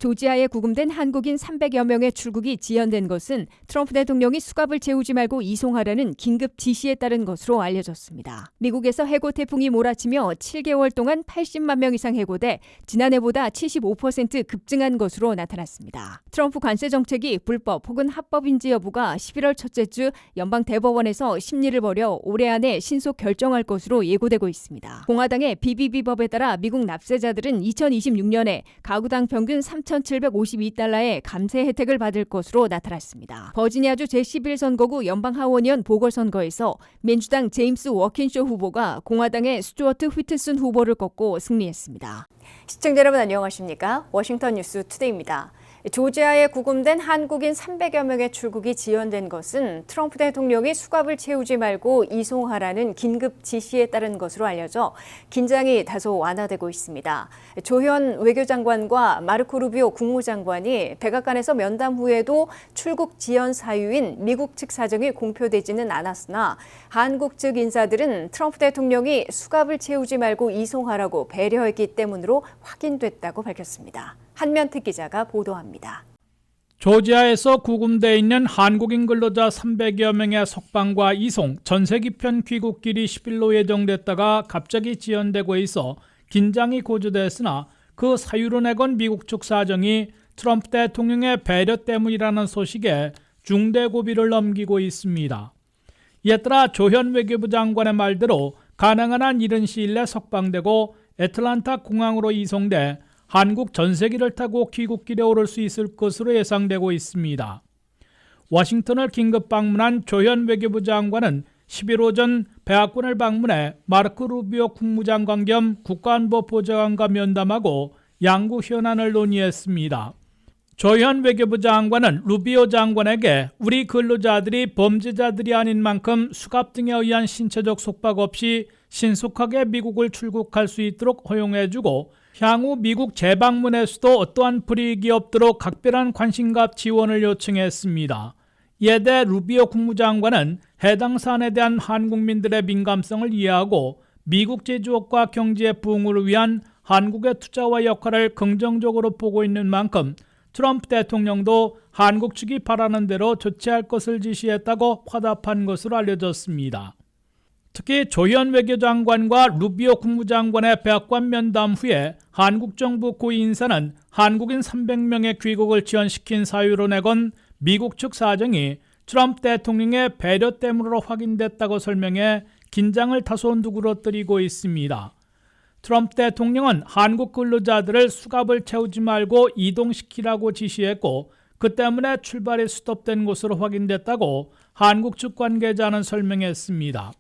조지아에 구금된 한국인 300여 명의 출국이 지연된 것은 트럼프 대통령이 수갑을 채우지 말고 이송하라는 긴급 지시에 따른 것으로 알려졌습니다. 미국에서 해고 태풍이 몰아치며 7개월 동안 80만 명 이상 해고돼 지난해보다 75% 급증한 것으로 나타났습니다. 트럼프 관세 정책이 불법 혹은 합법인지 여부가 11월 첫째 주 연방 대법원에서 심리를 벌여 올해 안에 신속 결정할 것으로 예고되고 있습니다. 공화당의 BBB법에 따라 미국 납세자들은 2026년에 가구당 평균 $3,752의 감세 혜택을 받을 것으로 나타났습니다. 버지니아주 제11선거구 연방하원의원 보궐선거에서 민주당 제임스 워킨쇼 후보가 공화당의 스튜어트 휘트슨 후보를 꺾고 승리했습니다. 시청자 여러분 안녕하십니까? 워싱턴 뉴스 투데이입니다. 조지아에 구금된 한국인 300여 명의 출국이 지연된 것은 트럼프 대통령이 수갑을 채우지 말고 이송하라는 긴급 지시에 따른 것으로 알려져 긴장이 다소 완화되고 있습니다. 조현 외교장관과 마르코 루비오 국무장관이 백악관에서 면담 후에도 출국 지연 사유인 미국 측 사정이 공표되지는 않았으나 한국 측 인사들은 트럼프 대통령이 수갑을 채우지 말고 이송하라고 배려했기 때문으로 확인됐다고 밝혔습니다. 한면태 기자가 보도합니다. 조지아에서 구금돼 있는 한국인 근로자 300여 명의 석방과 이송, 전세기편 귀국길이 10일로 예정됐다가 갑자기 지연되고 있어 긴장이 고조됐으나 그 사유로 내건 미국 측 사정이 트럼프 대통령의 배려 때문이라는 소식에 중대 고비를 넘기고 있습니다. 이에 따라 조현 외교부 장관의 말대로 가능한 한 이른 시일 내 석방되고 애틀란타 공항으로 이송돼 한국 전세기를 타고 귀국길에 오를 수 있을 것으로 예상되고 있습니다. 워싱턴을 긴급 방문한 조현 외교부 장관은 10일 오전 백악관을 방문해 마르코 루비오 국무장관 겸 국가안보보좌관과 면담하고 양국 현안을 논의했습니다. 조현 외교부 장관은 루비오 장관에게 우리 근로자들이 범죄자들이 아닌 만큼 수갑 등에 의한 신체적 속박 없이 신속하게 미국을 출국할 수 있도록 허용해주고 향후 미국 재방문에서도 어떠한 불이익이 없도록 각별한 관심과 지원을 요청했습니다. 이에 대해 루비오 국무장관은 해당 사안에 대한 한국민들의 민감성을 이해하고 미국 제조업과 경제의 부흥을 위한 한국의 투자와 역할을 긍정적으로 보고 있는 만큼 트럼프 대통령도 한국 측이 바라는 대로 조치할 것을 지시했다고 화답한 것으로 알려졌습니다. 특히 조현 외교장관과 루비오 국무장관의 백악관 면담 후에 한국 정부 고위 인사는 한국인 300명의 귀국을 지연시킨 사유로 내건 미국 측 사정이 트럼프 대통령의 배려 때문으로 확인됐다고 설명해 긴장을 다소 누그러뜨리고 있습니다. 트럼프 대통령은 한국 근로자들을 수갑을 채우지 말고 이동시키라고 지시했고 그 때문에 출발이 스톱된 것으로 확인됐다고 한국 측 관계자는 설명했습니다.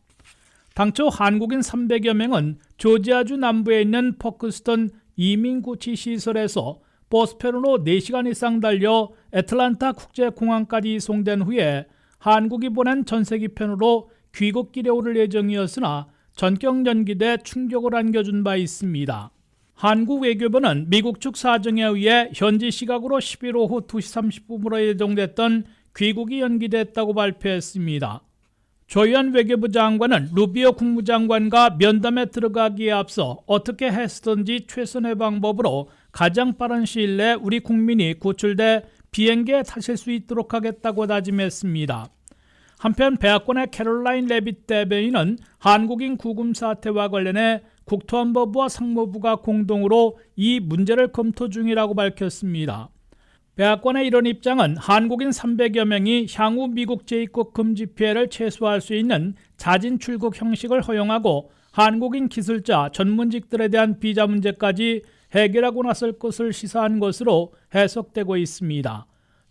당초 한국인 300여 명은 조지아주 남부에 있는 퍼크스턴 이민구치시설에서 버스편으로 4시간 이상 달려 애틀란타 국제공항까지 이송된 후에 한국이 보낸 전세기편으로 귀국길에 오를 예정이었으나 전격 연기돼 충격을 안겨준 바 있습니다. 한국 외교부는 미국 측 사정에 의해 현지 시각으로 10일 오후 2시 30분으로 예정됐던 귀국이 연기됐다고 발표했습니다. 조현 외교부 장관은 루비오 국무장관과 면담에 들어가기에 앞서 어떻게 했든지 최선의 방법으로 가장 빠른 시일 내 우리 국민이 구출돼 비행기에 타실 수 있도록 하겠다고 다짐했습니다. 한편 백악관의 캐롤라인 레빗 대변인은 한국인 구금 사태와 관련해 국토안보부와 상무부가 공동으로 이 문제를 검토 중이라고 밝혔습니다. 백악관의 이런 입장은 한국인 300여 명이 향후 미국 재입국 금지 피해를 최소화할 수 있는 자진 출국 형식을 허용하고 한국인 기술자, 전문직들에 대한 비자 문제까지 해결하고 나설 것을 시사한 것으로 해석되고 있습니다.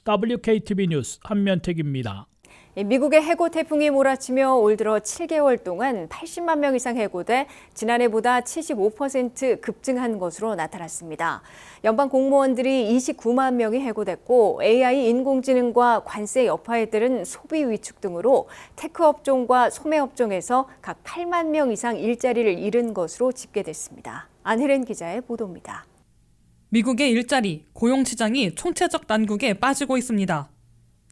WKTV 뉴스 한면택입니다. 미국의 해고 태풍이 몰아치며 올 들어 7개월 동안 80만 명 이상 해고돼 지난해보다 75% 급증한 것으로 나타났습니다. 연방 공무원들이 29만 명이 해고됐고 AI 인공지능과 관세 여파에 따른 소비 위축 등으로 테크 업종과 소매 업종에서 각 8만 명 이상 일자리를 잃은 것으로 집계됐습니다. 안혜린 기자의 보도입니다. 미국의 일자리, 고용 시장이 총체적 난국에 빠지고 있습니다.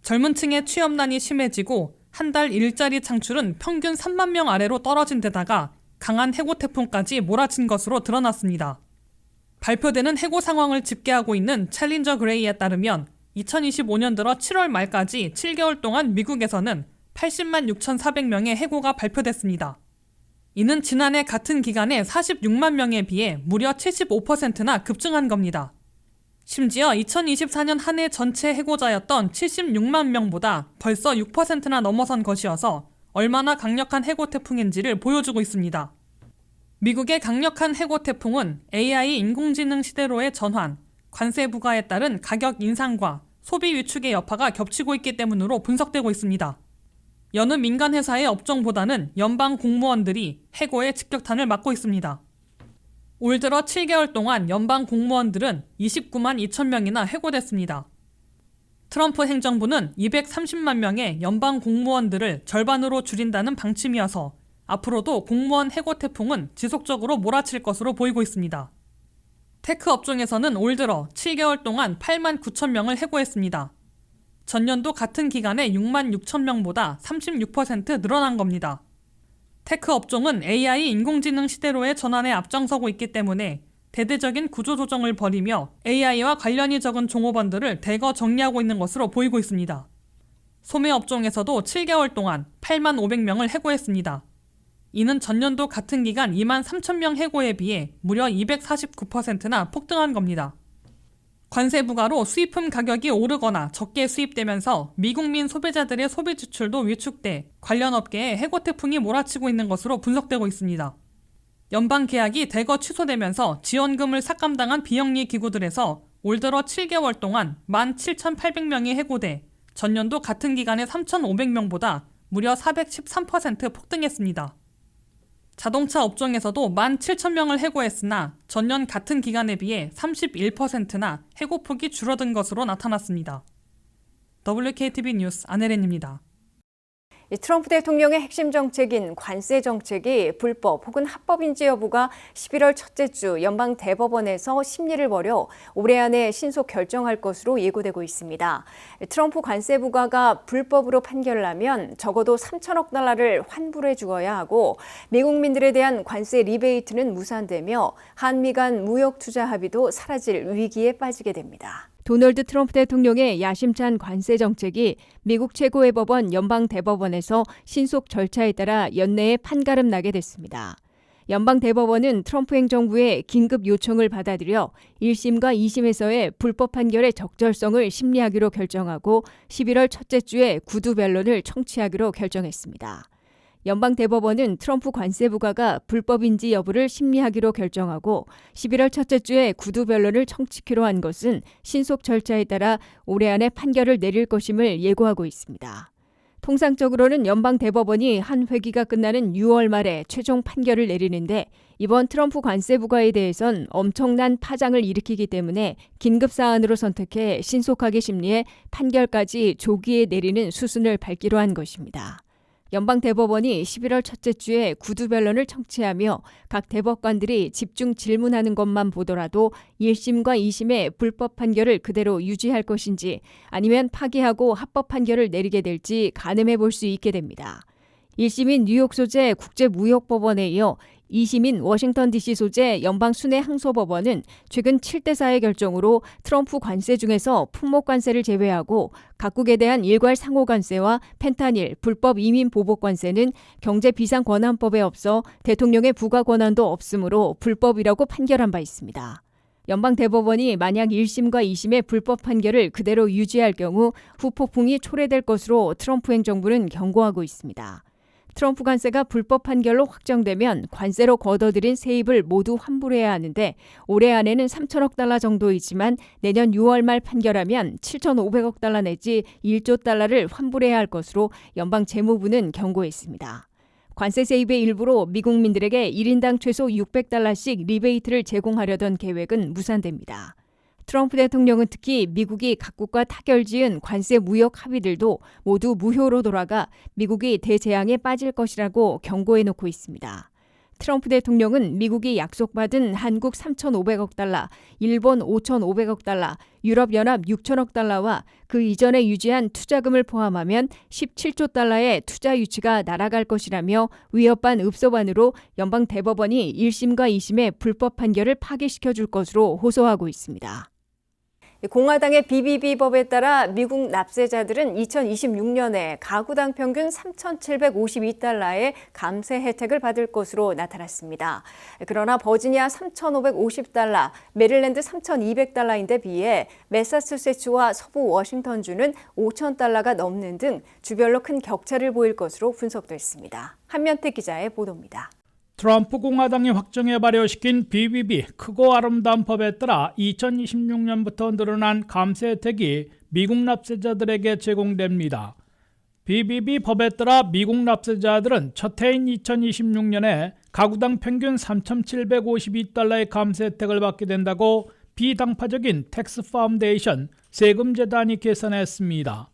젊은 층의 취업난이 심해지고 한 달 일자리 창출은 평균 3만 명 아래로 떨어진 데다가 강한 해고 태풍까지 몰아친 것으로 드러났습니다. 발표되는 해고 상황을 집계하고 있는 챌린저 그레이에 따르면 2025년 들어 7월 말까지 7개월 동안 미국에서는 80만 6,400명의 해고가 발표됐습니다. 이는 지난해 같은 기간에 46만 명에 비해 무려 75%나 급증한 겁니다. 심지어 2024년 한 해 전체 해고자였던 76만 명보다 벌써 6%나 넘어선 것이어서 얼마나 강력한 해고 태풍인지를 보여주고 있습니다. 미국의 강력한 해고 태풍은 AI 인공지능 시대로의 전환, 관세 부과에 따른 가격 인상과 소비 위축의 여파가 겹치고 있기 때문으로 분석되고 있습니다. 여느 민간 회사의 업종보다는 연방 공무원들이 해고의 직격탄을 맞고 있습니다. 올 들어 7개월 동안 연방 공무원들은 29만 2천 명이나 해고됐습니다. 트럼프 행정부는 230만 명의 연방 공무원들을 절반으로 줄인다는 방침이어서 앞으로도 공무원 해고 태풍은 지속적으로 몰아칠 것으로 보이고 있습니다. 테크 업종에서는 올 들어 7개월 동안 8만 9천 명을 해고했습니다. 전년도 같은 기간에 6만 6천 명보다 36% 늘어난 겁니다. 테크 업종은 AI 인공지능 시대로의 전환에 앞장서고 있기 때문에 대대적인 구조조정을 벌이며 AI와 관련이 적은 종업원들을 대거 정리하고 있는 것으로 보이고 있습니다. 소매 업종에서도 7개월 동안 8만 500명을 해고했습니다. 이는 전년도 같은 기간 2만 3천 명 해고에 비해 무려 249%나 폭등한 겁니다. 관세 부과로 수입품 가격이 오르거나 적게 수입되면서 미국민 소비자들의 소비 지출도 위축돼 관련 업계에 해고 태풍이 몰아치고 있는 것으로 분석되고 있습니다. 연방 계약이 대거 취소되면서 지원금을 삭감당한 비영리 기구들에서 올 들어 7개월 동안 17,800명이 해고돼 전년도 같은 기간의 3,500명보다 무려 413% 폭등했습니다. 자동차 업종에서도 17,000명을 해고했으나 전년 같은 기간에 비해 31%나 해고폭이 줄어든 것으로 나타났습니다. WKTV 뉴스 안혜린입니다. 트럼프 대통령의 핵심 정책인 관세 정책이 불법 혹은 합법인지 여부가 11월 첫째 주 연방 대법원에서 심리를 벌여 올해 안에 신속 결정할 것으로 예고되고 있습니다. 트럼프 관세 부과가 불법으로 판결을 하면 적어도 3천억 달러를 환불해 주어야 하고 미국민들에 대한 관세 리베이트는 무산되며 한미 간 무역 투자 합의도 사라질 위기에 빠지게 됩니다. 도널드 트럼프 대통령의 야심찬 관세 정책이 미국 최고의 법원 연방 대법원에서 신속 절차에 따라 연내에 판가름 나게 됐습니다. 연방 대법원은 트럼프 행정부의 긴급 요청을 받아들여 1심과 2심에서의 불법 판결의 적절성을 심리하기로 결정하고 11월 첫째 주에 구두 변론을 청취하기로 결정했습니다. 연방 대법원은 트럼프 관세 부과가 불법인지 여부를 심리하기로 결정하고 11월 첫째 주에 구두 변론을 청취키로 한 것은 신속 절차에 따라 올해 안에 판결을 내릴 것임을 예고하고 있습니다. 통상적으로는 연방 대법원이 한 회기가 끝나는 6월 말에 최종 판결을 내리는데 이번 트럼프 관세 부과에 대해선 엄청난 파장을 일으키기 때문에 긴급 사안으로 선택해 신속하게 심리해 판결까지 조기에 내리는 수순을 밟기로 한 것입니다. 연방 대법원이 11월 첫째 주에 구두 변론을 청취하며 각 대법관들이 집중 질문하는 것만 보더라도 1심과 2심의 불법 판결을 그대로 유지할 것인지 아니면 파기하고 합법 판결을 내리게 될지 가늠해 볼 수 있게 됩니다. 1심인 뉴욕 소재 국제무역법원에 이어 2심인 워싱턴 DC 소재 연방순회항소법원은 최근 7대4의 결정으로 트럼프 관세 중에서 품목관세를 제외하고 각국에 대한 일괄 상호관세와 펜타닐, 불법 이민 보복 관세는 경제비상권한법에 없어 대통령의 부과 권한도 없으므로 불법이라고 판결한 바 있습니다. 연방대법원이 만약 1심과 2심의 불법 판결을 그대로 유지할 경우 후폭풍이 초래될 것으로 트럼프 행정부는 경고하고 있습니다. 트럼프 관세가 불법 판결로 확정되면 관세로 걷어들인 세입을 모두 환불해야 하는데 올해 안에는 3천억 달러 정도이지만 내년 6월 말 판결하면 7,500억 달러 내지 1조 달러를 환불해야 할 것으로 연방 재무부는 경고했습니다. 관세 세입의 일부로 미국민들에게 1인당 최소 600달러씩 리베이트를 제공하려던 계획은 무산됩니다. 트럼프 대통령은 특히 미국이 각국과 타결지은 관세 무역 합의들도 모두 무효로 돌아가 미국이 대재앙에 빠질 것이라고 경고해놓고 있습니다. 트럼프 대통령은 미국이 약속받은 한국 3,500억 달러, 일본 5,500억 달러, 유럽연합 6천억 달러와 그 이전에 유지한 투자금을 포함하면 17조 달러의 투자 유치가 날아갈 것이라며 위협반 읍소반으로 연방 대법원이 1심과 2심의 불법 판결을 파기시켜 줄 것으로 호소하고 있습니다. 공화당의 BBB법에 따라 미국 납세자들은 2026년에 가구당 평균 3,752달러의 감세 혜택을 받을 것으로 나타났습니다. 그러나 버지니아 3,550달러, 메릴랜드 3,200달러인데 비해 매사추세츠와 서부 워싱턴주는 5,000달러가 넘는 등 주별로 큰 격차를 보일 것으로 분석됐습니다. 한면태 기자의 보도입니다. 트럼프 공화당이 확정해 발효시킨 BBB 크고 아름다운 법에 따라 2026년부터 늘어난 감세 혜택이 미국 납세자들에게 제공됩니다. BBB 법에 따라 미국 납세자들은 첫 해인 2026년에 가구당 평균 3,752달러의 감세 혜택을 받게 된다고 비당파적인 텍스 파운데이션 세금재단이 계산했습니다.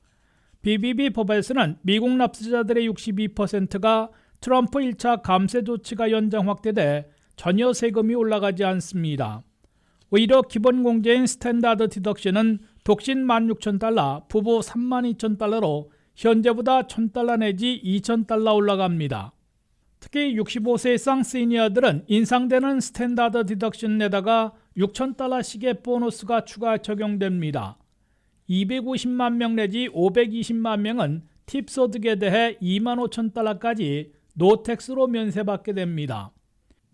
BBB 법에서는 미국 납세자들의 62%가 트럼프 1차 감세 조치가 연장 확대돼 전혀 세금이 올라가지 않습니다. 오히려 기본 공제인 스탠다드 디덕션은 독신 16,000달러, 부부 32,000달러로 현재보다 1,000달러 내지 2,000달러 올라갑니다. 특히 65세 이상 시니어들은 인상되는 스탠다드 디덕션에다가 6,000달러씩의 보너스가 추가 적용됩니다. 250만 명 내지 520만 명은 팁 소득에 대해 25,000달러까지 노텍스로 면세받게 됩니다.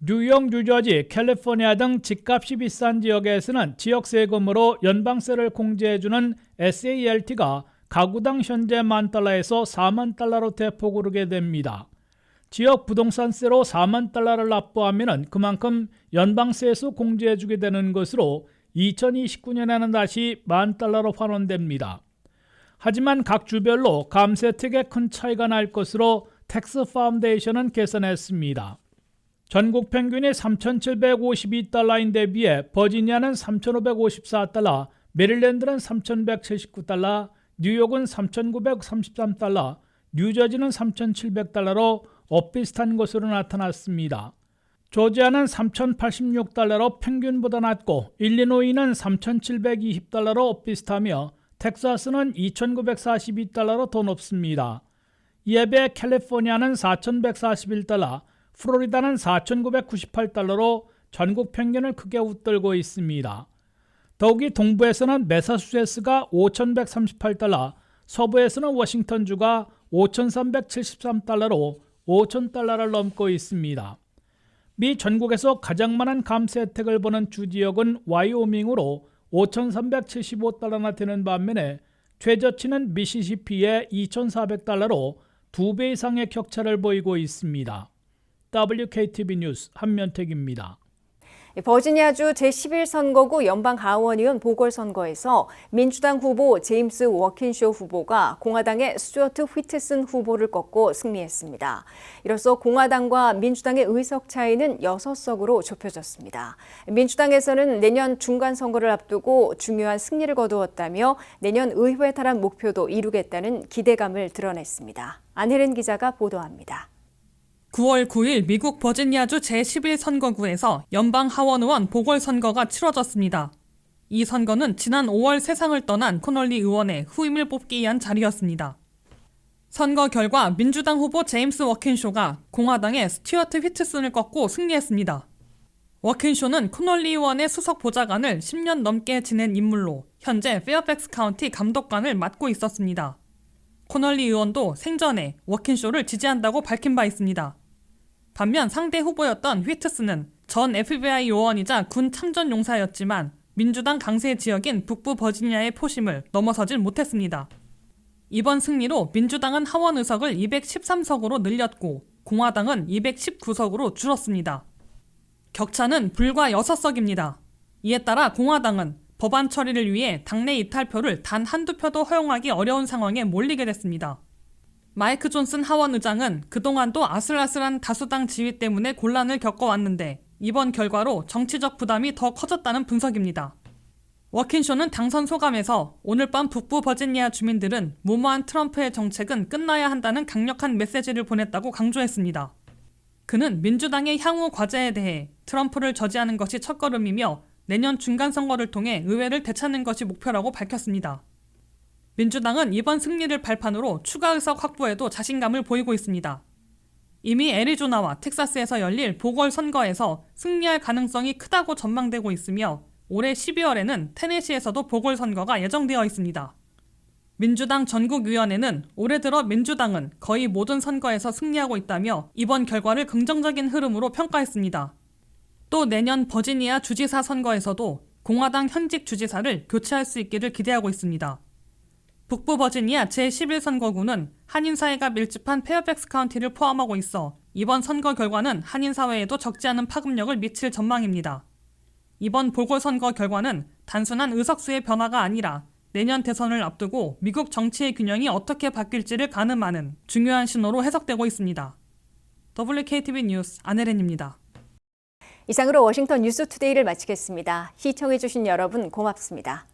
뉴욕, 뉴저지, 캘리포니아 등 집값이 비싼 지역에서는 지역 세금으로 연방세를 공제해주는 SALT가 가구당 현재 $10,000에서 $40,000로 대폭 오르게 됩니다. 지역 부동산세로 $40,000를 납부하면 그만큼 연방세에서 공제해주게 되는 것으로 2029년에는 다시 $10,000로 환원됩니다. 하지만 각 주별로 감세 혜택에 큰 차이가 날 것으로 텍스 파운데이션은 계산했습니다. 전국 평균이 3,752달러인데 비해 버지니아는 3,554달러, 메릴랜드는 3,179달러, 뉴욕은 3,933달러, 뉴저지는 3,700달러로 엇비슷한 것으로 나타났습니다. 조지아는 3,086달러로 평균보다 낮고 일리노이는 3,720달러로 엇비슷하며 텍사스는 2,942달러로 더 높습니다. 이에 비해 캘리포니아는 4,141달러, 플로리다는 4,998달러로 전국 평균을 크게 웃돌고 있습니다. 더욱이 동부에서는 매사추세츠가 5,138달러, 서부에서는 워싱턴주가 5,373달러로 5,000달러를 넘고 있습니다. 미 전국에서 가장 많은 감세 혜택을 보는 주 지역은 와이오밍으로 5,375달러나 되는 반면에 최저치는 미시시피의 2,400달러로 2배 이상의 격차를 보이고 있습니다. WKTV 뉴스 한면택입니다. 버지니아주 제11선거구 연방하원의원 보궐선거에서 민주당 후보 제임스 워킨쇼 후보가 공화당의 스튜어트 휘트슨 후보를 꺾고 승리했습니다. 이로써 공화당과 민주당의 의석 차이는 6석으로 좁혀졌습니다. 민주당에서는 내년 중간선거를 앞두고 중요한 승리를 거두었다며 내년 의회 탈환 목표도 이루겠다는 기대감을 드러냈습니다. 안혜린 기자가 보도합니다. 9월 9일 미국 버지니아주 제11선거구에서 연방 하원의원 보궐선거가 치러졌습니다. 이 선거는 지난 5월 세상을 떠난 코널리 의원의 후임을 뽑기 위한 자리였습니다. 선거 결과 민주당 후보 제임스 워킨쇼가 공화당의 스튜어트 휘트슨을 꺾고 승리했습니다. 워킨쇼는 코널리 의원의 수석 보좌관을 10년 넘게 지낸 인물로 현재 페어팩스 카운티 감독관을 맡고 있었습니다. 코널리 의원도 생전에 워킨쇼를 지지한다고 밝힌 바 있습니다. 반면 상대 후보였던 휘트스는 전 FBI 요원이자 군 참전 용사였지만 민주당 강세 지역인 북부 버지니아의 포심을 넘어서질 못했습니다. 이번 승리로 민주당은 하원 의석을 213석으로 늘렸고 공화당은 219석으로 줄었습니다. 격차는 불과 6석입니다. 이에 따라 공화당은 법안 처리를 위해 당내 이탈표를 단 한두 표도 허용하기 어려운 상황에 몰리게 됐습니다. 마이크 존슨 하원 의장은 그동안도 아슬아슬한 다수당 지위 때문에 곤란을 겪어왔는데 이번 결과로 정치적 부담이 더 커졌다는 분석입니다. 워킨쇼는 당선 소감에서 오늘 밤 북부 버지니아 주민들은 무모한 트럼프의 정책은 끝나야 한다는 강력한 메시지를 보냈다고 강조했습니다. 그는 민주당의 향후 과제에 대해 트럼프를 저지하는 것이 첫걸음이며 내년 중간 선거를 통해 의회를 되찾는 것이 목표라고 밝혔습니다. 민주당은 이번 승리를 발판으로 추가 의석 확보에도 자신감을 보이고 있습니다. 이미 애리조나와 텍사스에서 열릴 보궐선거에서 승리할 가능성이 크다고 전망되고 있으며 올해 12월에는 테네시에서도 보궐선거가 예정되어 있습니다. 민주당 전국위원회는 올해 들어 민주당은 거의 모든 선거에서 승리하고 있다며 이번 결과를 긍정적인 흐름으로 평가했습니다. 또 내년 버지니아 주지사 선거에서도 공화당 현직 주지사를 교체할 수 있기를 기대하고 있습니다. 북부 버지니아 제11선거구는 한인사회가 밀집한 페어팩스 카운티를 포함하고 있어 이번 선거 결과는 한인사회에도 적지 않은 파급력을 미칠 전망입니다. 이번 보궐선거 결과는 단순한 의석수의 변화가 아니라 내년 대선을 앞두고 미국 정치의 균형이 어떻게 바뀔지를 가늠하는 중요한 신호로 해석되고 있습니다. WKTV 뉴스 안혜린입니다. 이상으로 워싱턴 뉴스투데이를 마치겠습니다. 시청해주신 여러분 고맙습니다.